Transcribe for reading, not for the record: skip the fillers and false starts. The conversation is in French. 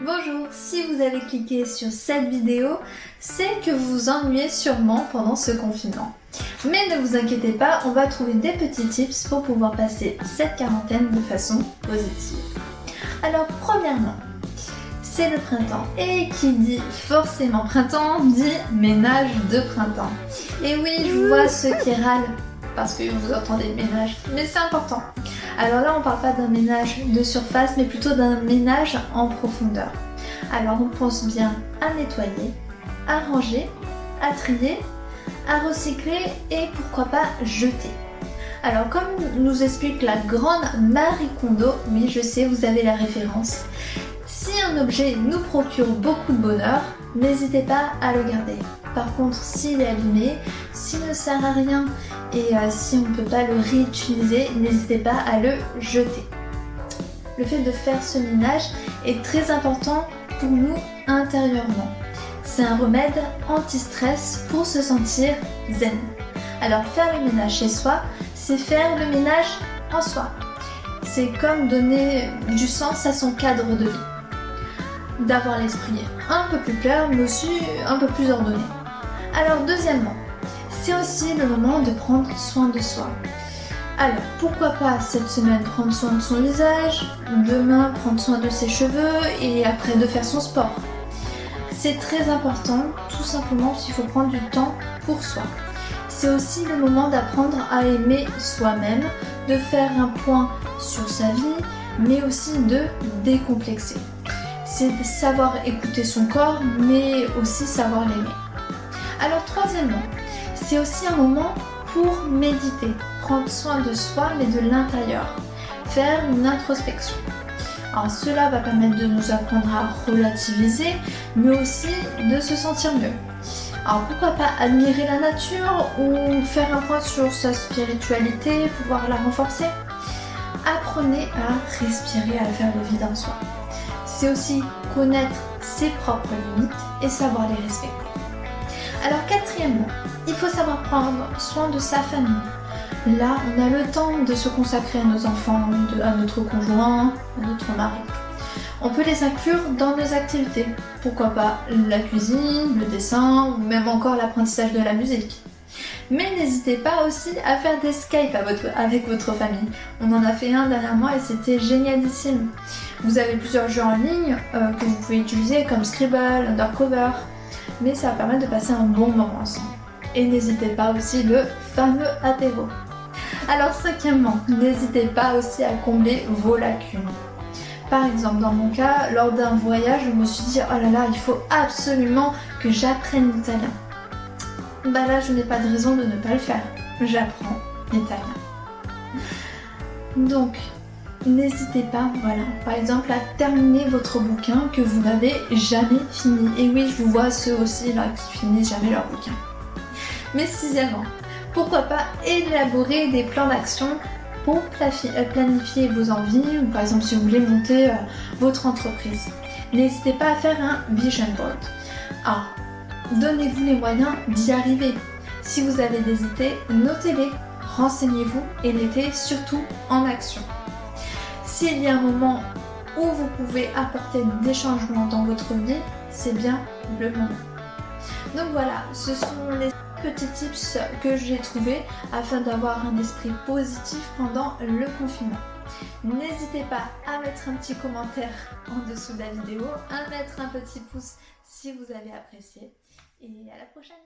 Bonjour, si vous avez cliqué sur cette vidéo, c'est que vous vous ennuyez sûrement pendant ce confinement. Mais ne vous inquiétez pas, on va trouver des petits tips pour pouvoir passer cette quarantaine de façon positive. Alors premièrement, c'est le printemps. Et qui dit forcément printemps, dit ménage de printemps. Et oui, je vois ceux qui râlent parce que vous entendez le ménage, mais c'est important. Alors là, on parle pas d'un ménage de surface, mais plutôt d'un ménage en profondeur. Alors on pense bien à nettoyer, à ranger, à trier, à recycler et pourquoi pas jeter. Alors comme nous explique la grande Marie Kondo, oui je sais, vous avez la référence, si un objet nous procure beaucoup de bonheur, n'hésitez pas à le garder. Par contre, s'il est abîmé, s'il ne sert à rien et si on ne peut pas le réutiliser, n'hésitez pas à le jeter. Le fait de faire ce ménage est très important pour nous intérieurement. C'est un remède anti-stress pour se sentir zen. Alors faire le ménage chez soi, c'est faire le ménage en soi. C'est comme donner du sens à son cadre de vie. D'avoir l'esprit un peu plus clair, mais aussi un peu plus ordonné. Alors deuxièmement, c'est aussi le moment de prendre soin de soi. Alors pourquoi pas cette semaine prendre soin de son visage, demain prendre soin de ses cheveux et après de faire son sport. C'est très important, tout simplement qu'il faut prendre du temps pour soi. C'est aussi le moment d'apprendre à aimer soi-même, de faire un point sur sa vie, mais aussi de décomplexer. C'est de savoir écouter son corps, mais aussi savoir l'aimer. Alors troisièmement, c'est aussi un moment pour méditer, prendre soin de soi, mais de l'intérieur, faire une introspection. Alors cela va permettre de nous apprendre à relativiser, mais aussi de se sentir mieux. Alors pourquoi pas admirer la nature ou faire un point sur sa spiritualité, pouvoir la renforcer. Apprenez à respirer, à faire le vide en soi. C'est aussi connaître ses propres limites et savoir les respecter. Alors quatrièmement, il faut savoir prendre soin de sa famille. Là, on a le temps de se consacrer à nos enfants, à notre conjoint, à notre mari. On peut les inclure dans nos activités. Pourquoi pas la cuisine, le dessin ou même encore l'apprentissage de la musique. Mais n'hésitez pas aussi à faire des Skype avec votre famille. On en a fait un dernièrement et c'était génialissime. Vous avez plusieurs jeux en ligne que vous pouvez utiliser comme Scribble, Undercover, mais ça va permettre de passer un bon moment ensemble. Et n'hésitez pas aussi le fameux apéro. Alors cinquièmement, n'hésitez pas aussi à combler vos lacunes. Par exemple, dans mon cas, lors d'un voyage, je me suis dit oh là là, il faut absolument que j'apprenne l'italien. Bah là, je n'ai pas de raison de ne pas le faire. J'apprends l'italien. Donc, n'hésitez pas, voilà, par exemple, à terminer votre bouquin que vous n'avez jamais fini. Et oui, je vous vois ceux aussi là qui finissent jamais leur bouquin. Mais sixièmement, pourquoi pas élaborer des plans d'action pour planifier vos envies, ou par exemple si vous voulez monter votre entreprise. N'hésitez pas à faire un vision board. Alors, donnez-vous les moyens d'y arriver. Si vous avez des idées, notez-les, renseignez-vous et mettez surtout en action. S'il y a un moment où vous pouvez apporter des changements dans votre vie, c'est bien le moment. Donc voilà, ce sont les petits tips que j'ai trouvés afin d'avoir un esprit positif pendant le confinement. N'hésitez pas à mettre un petit commentaire en dessous de la vidéo, à mettre un petit pouce si vous avez apprécié et à la prochaine.